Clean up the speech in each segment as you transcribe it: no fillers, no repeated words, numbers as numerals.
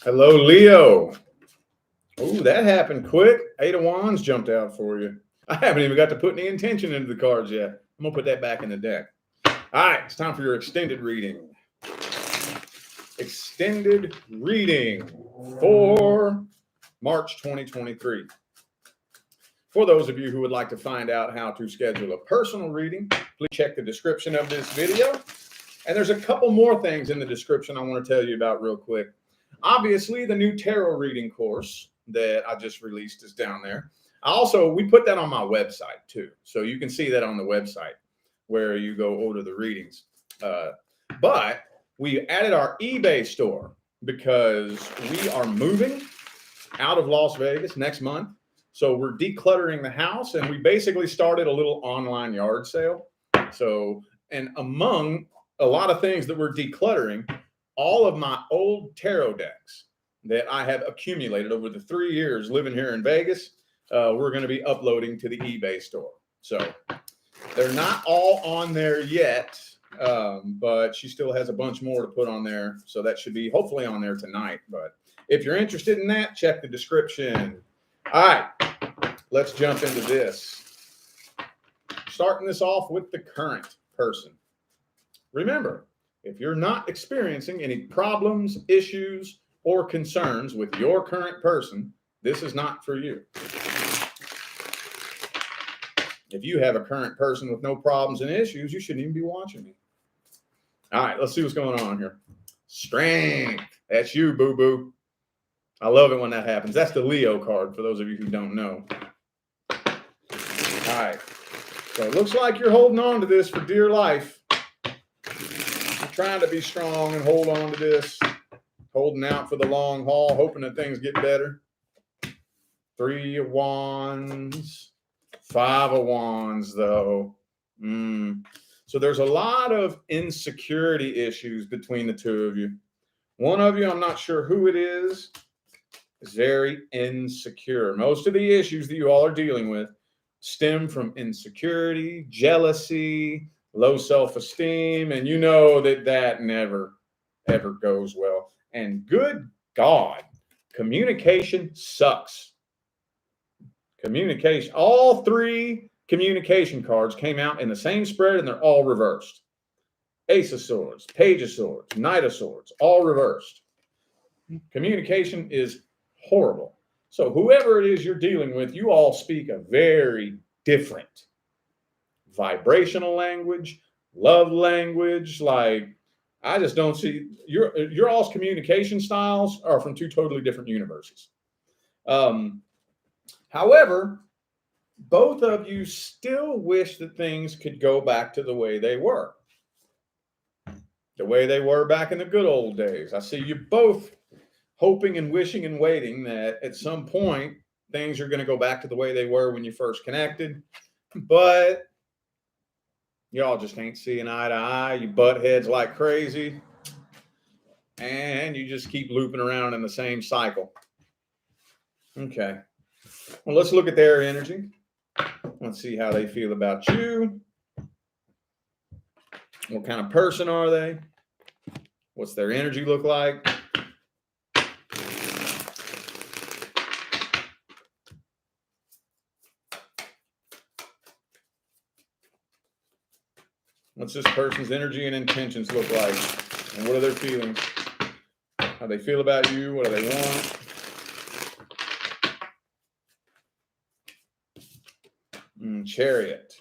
Hello, Leo. Oh, that happened quick. Eight of Wands jumped out for you. I haven't even got to put any intention into the cards yet. I'm going to put that back in the deck. All right, it's time for your extended reading. Extended reading for March 2023. For those of you who would like to find out how to schedule a personal reading, please check the description of this video. And there's a couple more things in the description I want to tell you about real quick. Obviously, the new tarot reading course that I just released is down there. We put that on my website too. So you can see that on the website where you go order the readings. But we added our eBay store because we are moving out of Las Vegas next month. So we're decluttering the house, and we basically started a little online yard sale. And among a lot of things that we're decluttering, all of my old tarot decks that I have accumulated over the 3 years living here in Vegas, we're going to be uploading to the eBay store. So they're not all on there yet, but she still has a bunch more to put on there. So that should be hopefully on there tonight. But if you're interested in that, check the description. All right, let's jump into this. Starting this off with the current person. Remember, if you're not experiencing any problems, issues, or concerns with your current person, this is not for you. If you have a current person with no problems and issues, you shouldn't even be watching me. All right, let's see what's going on here. Strength. That's you, boo-boo. I love it when that happens. That's the Leo card for those of you who don't know. All right. So it looks like you're holding on to this for dear life. You're trying to be strong and hold on to this. Holding out for the long haul, hoping that things get better. 3 of Wands. 5 of Wands, though. So there's a lot of insecurity issues between the two of you. One of you, I'm not sure who it is very insecure. Most of the issues that you all are dealing with stem from insecurity, jealousy, low self-esteem, and you know that never, ever goes well. And good God, communication sucks. Communication, all 3 communication cards came out in the same spread, and they're all reversed. Ace of Swords, Page of Swords, Knight of Swords, all reversed. Communication is horrible. So whoever it is you're dealing with, you all speak a very different vibrational language, love language. Like, I just don't see your all's communication styles are from 2 totally different universes. However, both of you still wish that things could go back to the way they were. The way they were back in the good old days. I see you both hoping and wishing and waiting that at some point things are going to go back to the way they were when you first connected. But y'all just ain't seeing eye to eye. You butt heads like crazy. And you just keep looping around in the same cycle. Okay. Well, let's look at their energy. Let's see how they feel about you. What kind of person are they? What's their energy look like? What's this person's energy and intentions look like? And what are their feelings? How they feel about you? What do they want? Chariot.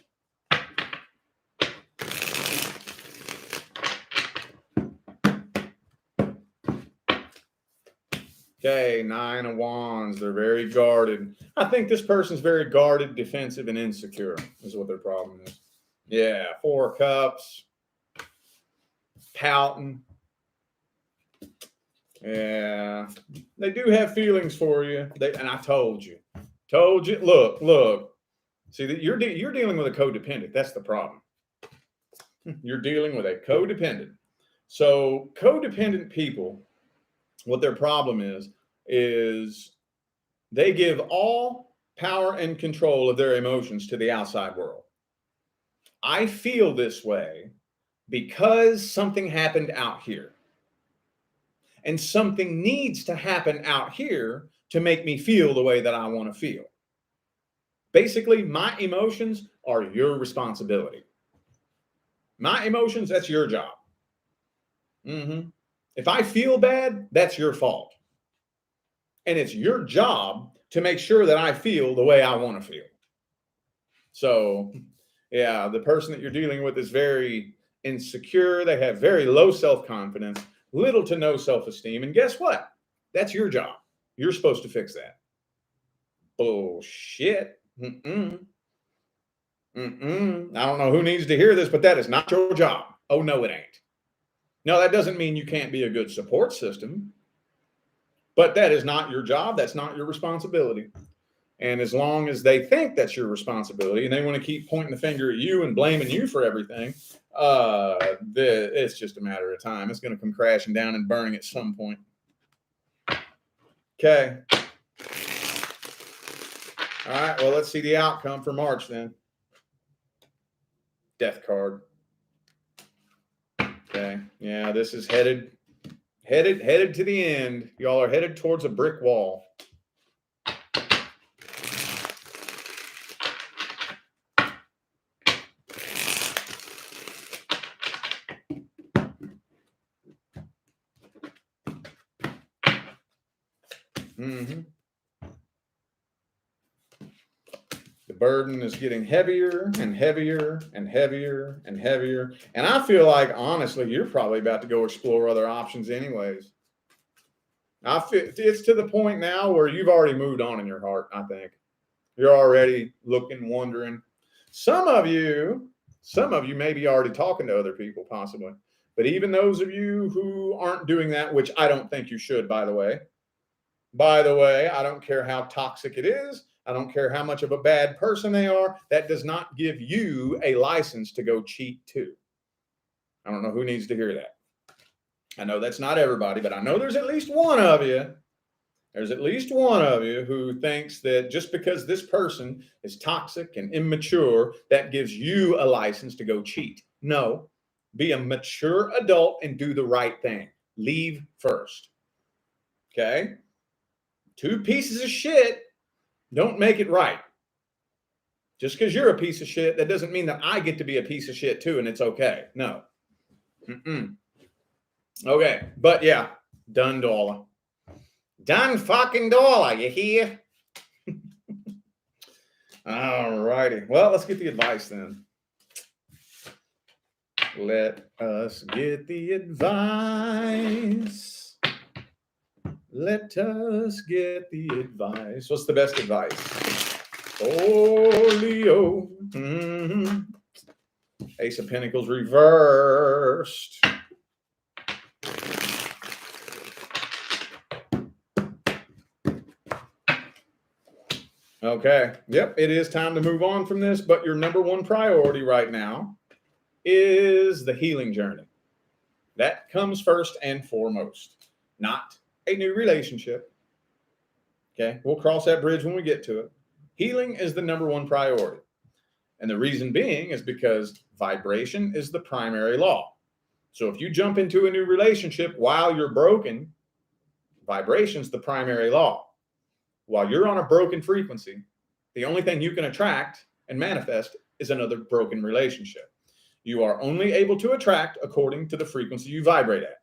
Okay, 9 of Wands. They're very guarded. I think this person's very guarded, defensive, and insecure is what their problem is. Yeah, 4 of Cups. Pouting. Yeah, they do have feelings for you. And I told you. Look. See, that you're dealing with a codependent. That's the problem. You're dealing with a codependent. So codependent people, what their problem is they give all power and control of their emotions to the outside world. I feel this way because something happened out here. And something needs to happen out here to make me feel the way that I want to feel. Basically, my emotions are your responsibility. My emotions, that's your job. If I feel bad, that's your fault. And it's your job to make sure that I feel the way I want to feel. So, yeah, the person that you're dealing with is very insecure. They have very low self-confidence, little to no self-esteem. And guess what? That's your job. You're supposed to fix that. Bullshit. I don't know who needs to hear this, but that is not your job. Oh, no, it ain't. No, that doesn't mean you can't be a good support system, but that is not your job. That's not your responsibility. And as long as they think that's your responsibility and they want to keep pointing the finger at you and blaming you for everything, it's just a matter of time. It's going to come crashing down and burning at some point. Okay. All right. Well, let's see the outcome for March then. Death card. Okay. Yeah, this is headed to the end. Y'all are headed towards a brick wall. The burden is getting heavier and heavier and heavier and heavier. And I feel like, honestly, you're probably about to go explore other options anyways. I feel it's to the point now where you've already moved on in your heart, I think. You're already looking, wondering. Some of you may be already talking to other people, possibly. But even those of you who aren't doing that, which I don't think you should, by the way. By the way, I don't care how toxic it is. I don't care how much of a bad person they are. That does not give you a license to go cheat too. I don't know who needs to hear that. I know that's not everybody, but I know there's at least one of you. There's at least one of you who thinks that just because this person is toxic and immature, that gives you a license to go cheat. No, be a mature adult and do the right thing. Leave first. Okay? Two pieces of shit don't make it right. Just because you're a piece of shit, that doesn't mean that I get to be a piece of shit too, and it's okay. No. Okay, but yeah, done dollar. Done fucking dollar, you hear? All righty. Well, let's get the advice then. Let us get the advice. Let us get the advice. What's the best advice? Oh, Leo. Ace of Pentacles reversed. Okay. Yep. It is time to move on from this, but your number one priority right now is the healing journey. That comes first and foremost, not a new relationship. Okay. We'll cross that bridge when we get to it. Healing is the number one priority. And the reason being is because vibration is the primary law. So if you jump into a new relationship while you're broken, vibration's the primary law. While you're on a broken frequency, the only thing you can attract and manifest is another broken relationship. You are only able to attract according to the frequency you vibrate at.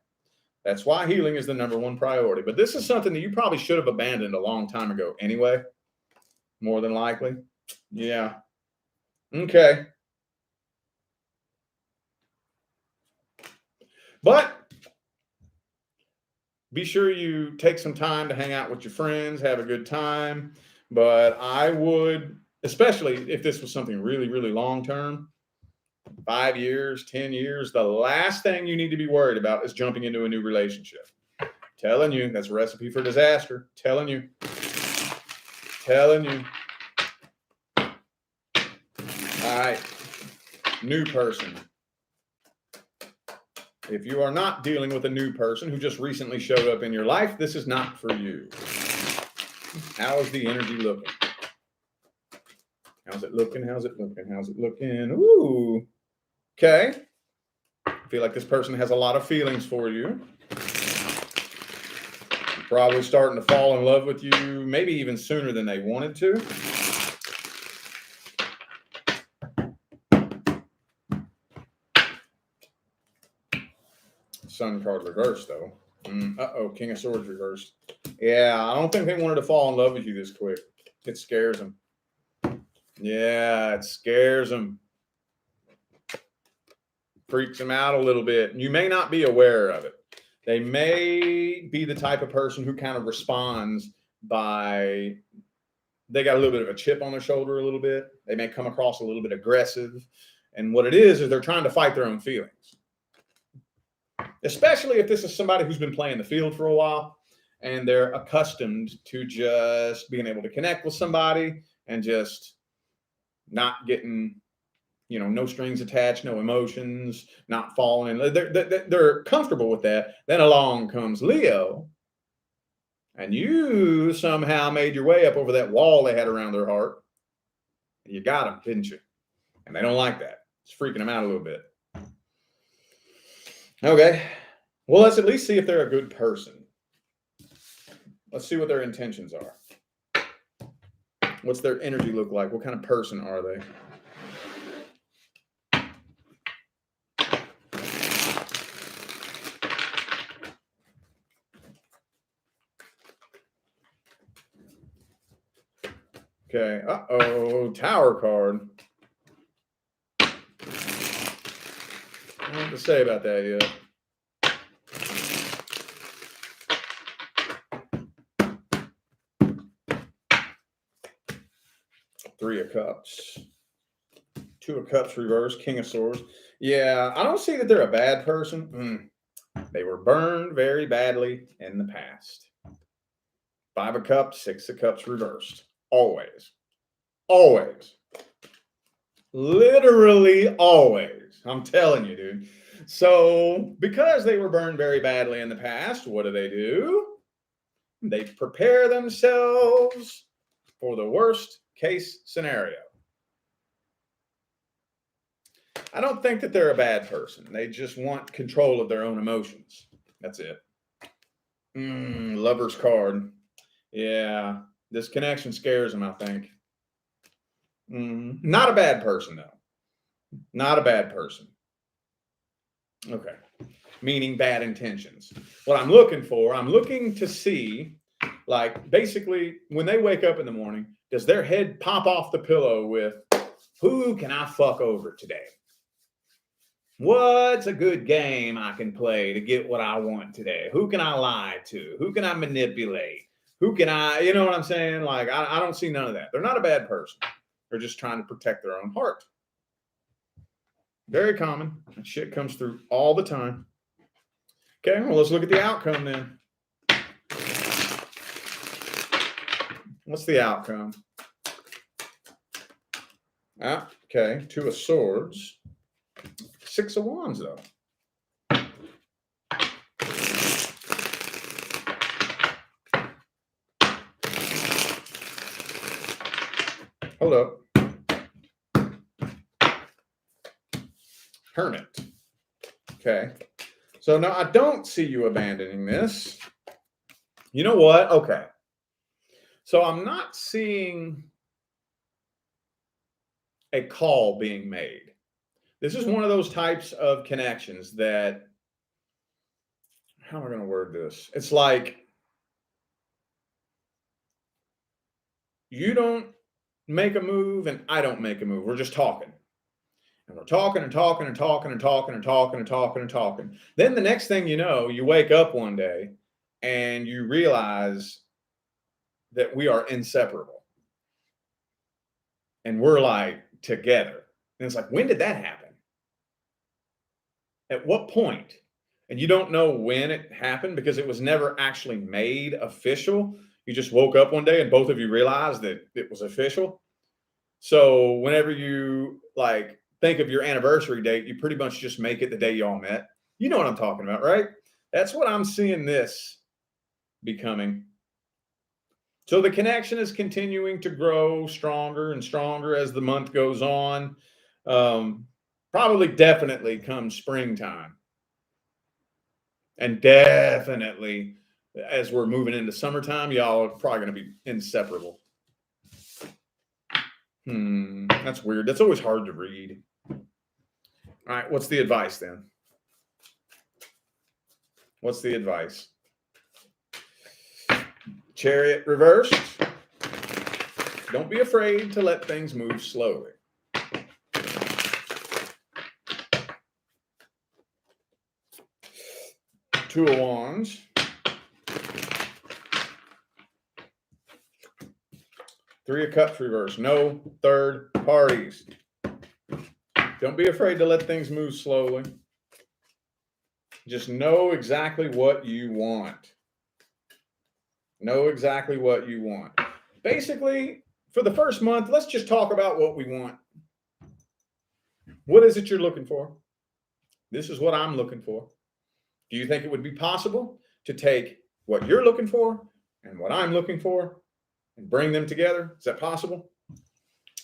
That's why healing is the number one priority. But this is something that you probably should have abandoned a long time ago anyway, more than likely. Yeah. Okay. But be sure you take some time to hang out with your friends, have a good time. But I would, especially if this was something really, really long term, 5 years, 10 years, the last thing you need to be worried about is jumping into a new relationship. Telling you, that's a recipe for disaster. Telling you. All right. New person. If you are not dealing with a new person who just recently showed up in your life, this is not for you. How is the energy looking? How's it looking? How's it looking? How's it looking? Ooh. Okay. I feel like this person has a lot of feelings for you. Probably starting to fall in love with you, maybe even sooner than they wanted to. Sun card reversed, though. Uh-oh, King of Swords reversed. Yeah, I don't think they wanted to fall in love with you this quick. It scares them. Yeah, it scares them. Freaks them out a little bit. You may not be aware of it. They may be the type of person who kind of responds by, they got a little bit of a chip on their shoulder a little bit. They may come across a little bit aggressive. And what it is they're trying to fight their own feelings. Especially if this is somebody who's been playing the field for a while and they're accustomed to just being able to connect with somebody and just not getting, no strings attached, no emotions, not falling in. They're comfortable with that. Then along comes Leo, and you somehow made your way up over that wall they had around their heart. You got them, didn't you? And they don't like that. It's freaking them out a little bit. Okay. Well, let's at least see if they're a good person. Let's see what their intentions are. What's their energy look like? What kind of person are they? Okay. Uh-oh. Tower card. I don't know what to say about that yet. Three of Cups. Two of Cups reversed. King of Swords. Yeah, I don't see that they're a bad person. They were burned very badly in the past. Five of Cups, Six of Cups reversed. Always. Always. Literally always. I'm telling you, dude. So, because they were burned very badly in the past, what do? They prepare themselves for the worst case scenario. I don't think that they're a bad person. They just want control of their own emotions. That's it. Lover's card. Yeah, this connection scares them, I think. Not a bad person, though. Not a bad person. Okay. Meaning bad intentions. What I'm looking to see, like, basically, when they wake up in the morning, does their head pop off the pillow with, who can I fuck over today? What's a good game I can play to get what I want today? Who can I lie to? Who can I manipulate? Who can I, you know what I'm saying? Like, I don't see none of that. They're not a bad person. They're just trying to protect their own heart. Very common. That shit comes through all the time. Okay, well, let's look at the outcome then. What's the outcome? Okay, Two of Swords. Six of Wands, though. Hold up. Hermit. Okay. So now I don't see you abandoning this. You know what? Okay. So I'm not seeing a call being made. This is one of those types of connections that, how am I going to word this? It's like you don't make a move and I don't make a move. We're just talking. And we're talking and talking and talking and talking and talking and talking and talking. Then the next thing you know, you wake up one day and you realize that we are inseparable. And we're like together. And it's like, when did that happen? At what point? And you don't know when it happened because it was never actually made official. You just woke up one day and both of you realized that it was official. So whenever you like think of your anniversary date, you pretty much just make it the day y'all met. You know what I'm talking about, right? That's what I'm seeing this becoming. So the connection is continuing to grow stronger and stronger as the month goes on. Probably definitely comes springtime. And definitely as we're moving into summertime, y'all are probably going to be inseparable. That's weird. That's always hard to read. All right, what's the advice then? What's the advice? Chariot reversed. Don't be afraid to let things move slowly. Two of Wands. Three of Cups reversed. No third parties. Don't be afraid to let things move slowly. Just know exactly what you want. Know exactly what you want. Basically, for the first month, let's just talk about what we want. What is it you're looking for? This is what I'm looking for. Do you think it would be possible to take what you're looking for and what I'm looking for and bring them together? Is that possible?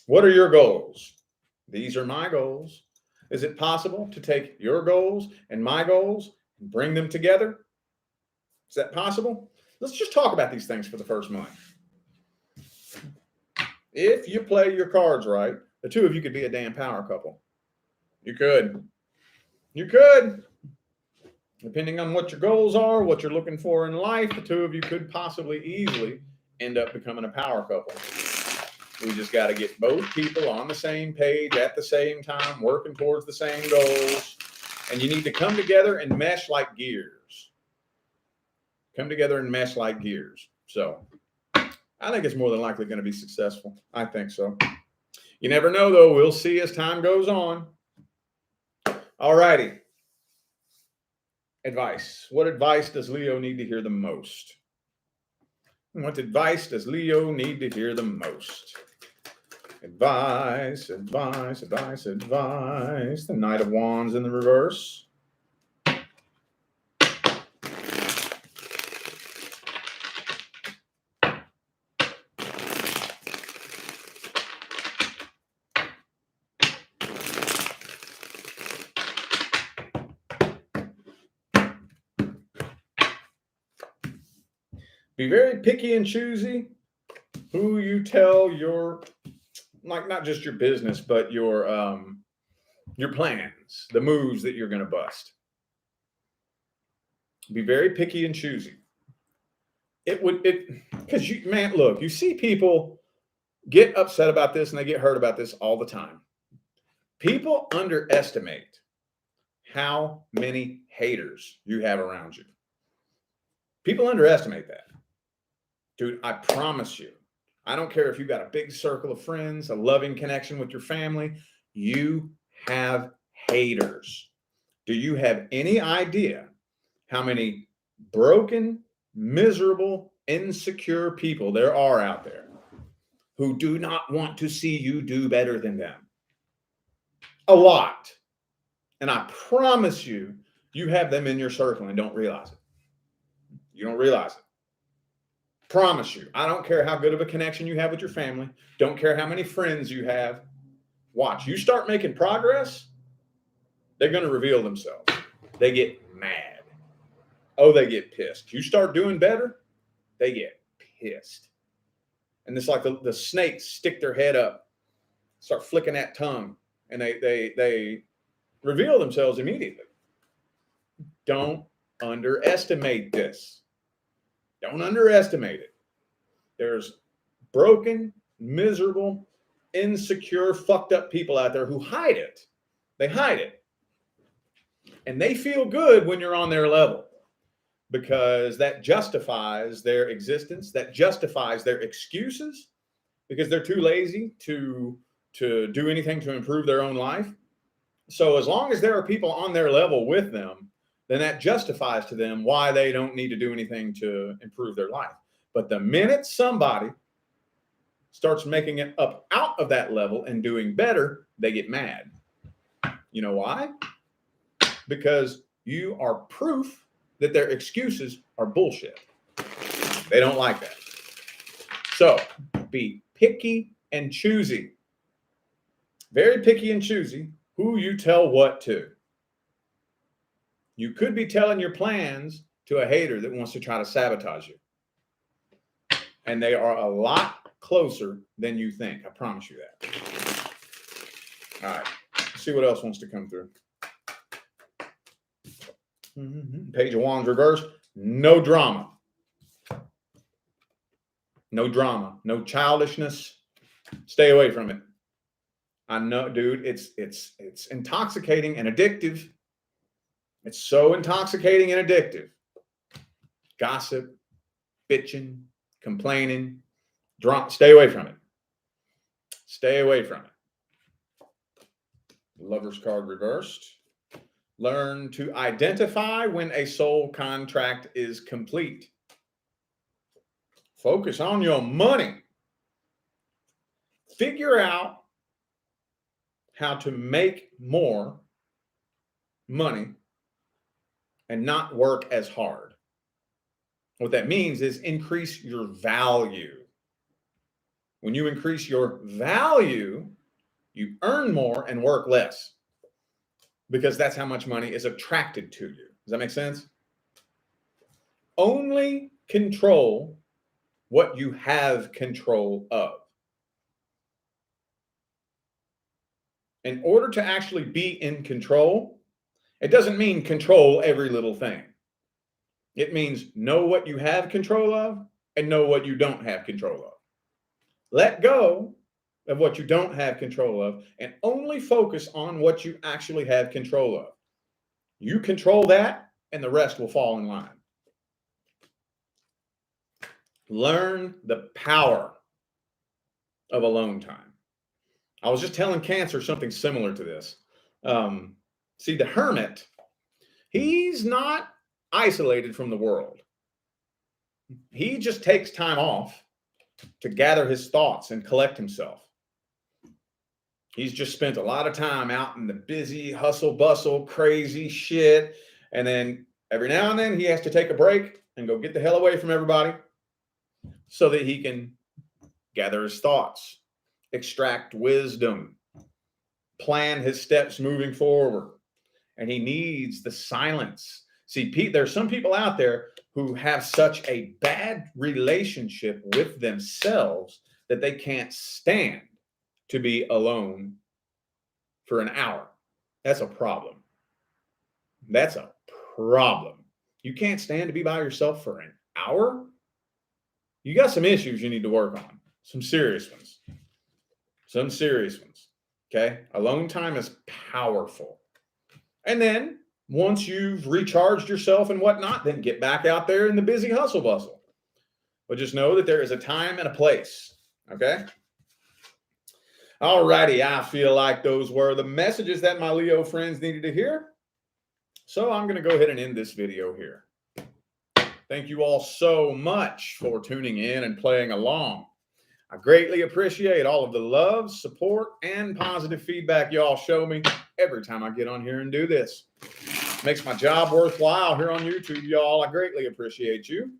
What are your goals? These are my goals. Is it possible to take your goals and my goals and bring them together? Is that possible? Let's just talk about these things for the first month. If you play your cards right, the two of you could be a damn power couple. You could. You could. Depending on what your goals are, what you're looking for in life, the two of you could possibly easily end up becoming a power couple. We just got to get both people on the same page at the same time, working towards the same goals. And you need to come together and mesh like gears. Come together and mesh like gears. So I think it's more than likely going to be successful. I think so. You never know, though. We'll see as time goes on. All righty. Advice. What advice does Leo need to hear the most? What advice does Leo need to hear the most? Advice, advice, advice, advice. The Knight of Wands in the reverse. Be very picky and choosy who you tell your, like, not just your business, but your plans, the moves that you're going to bust. Be very picky and choosy. Because look, you see people get upset about this and they get hurt about this all the time. People underestimate how many haters you have around you. People underestimate that. Dude, I promise you, I don't care if you've got a big circle of friends, a loving connection with your family, you have haters. Do you have any idea how many broken, miserable, insecure people there are out there who do not want to see you do better than them? A lot. And I promise you, you have them in your circle and don't realize it. You don't realize it. Promise you. I don't care how good of a connection you have with your family. Don't care how many friends you have. Watch. You start making progress, they're going to reveal themselves. They get mad. Oh, they get pissed. You start doing better, they get pissed. And it's like the snakes stick their head up, start flicking that tongue, and they reveal themselves immediately. Don't underestimate this. Don't underestimate it. There's broken, miserable, insecure, fucked up people out there who hide it. They hide it. And they feel good when you're on their level because that justifies their existence. That justifies their excuses because they're too lazy to do anything to improve their own life. So as long as there are people on their level with them, then that justifies to them why they don't need to do anything to improve their life. But the minute somebody starts making it up out of that level and doing better, they get mad. You know why? Because you are proof that their excuses are bullshit. They don't like that. So be picky and choosy. Very picky and choosy who you tell what to. You could be telling your plans to a hater that wants to try to sabotage you. And they are a lot closer than you think. I promise you that. All right. Let's see what else wants to come through. Page of Wands reversed. No drama. No drama. No childishness. Stay away from it. I know, dude, it's intoxicating and addictive. It's so intoxicating and addictive. Gossip, bitching, complaining, drunk. Stay away from it. Stay away from it. Lover's card reversed. Learn to identify when a soul contract is complete. Focus on your money. Figure out how to make more money and not work as hard. What that means is increase your value. When you increase your value, you earn more and work less, because that's how much money is attracted to you. Does that make sense? Only control what you have control of. In order to actually be in control, it doesn't mean control every little thing. It means know what you have control of and know what you don't have control of. Let go of what you don't have control of and only focus on what you actually have control of. You control that and the rest will fall in line. Learn the power of alone time. I was just telling Cancer something similar to this. See, the hermit, he's not isolated from the world. He just takes time off to gather his thoughts and collect himself. He's just spent a lot of time out in the busy, hustle, bustle, crazy shit. And then every now and then he has to take a break and go get the hell away from everybody so that he can gather his thoughts, extract wisdom, plan his steps moving forward. And he needs the silence. See, Pete, there's some people out there who have such a bad relationship with themselves that they can't stand to be alone for an hour. That's a problem. That's a problem. You can't stand to be by yourself for an hour? You got some issues you need to work on. Some serious ones. Some serious ones. Okay? Alone time is powerful. And then once you've recharged yourself and whatnot, then get back out there in the busy hustle bustle. But just know that there is a time and a place. Okay? All righty. I feel like those were the messages that my Leo friends needed to hear. So I'm going to go ahead and end this video here. Thank you all so much for tuning in and playing along. I greatly appreciate all of the love, support, and positive feedback y'all show me every time I get on here and do this. Makes my job worthwhile here on YouTube, y'all. I greatly appreciate you.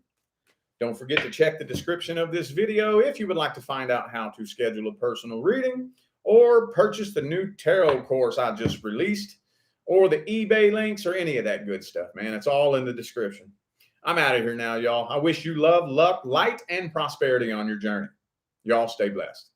Don't forget to check the description of this video if you would like to find out how to schedule a personal reading or purchase the new tarot course I just released or the eBay links or any of that good stuff, man. It's all in the description. I'm out of here now, y'all. I wish you love, luck, light, and prosperity on your journey. Y'all stay blessed.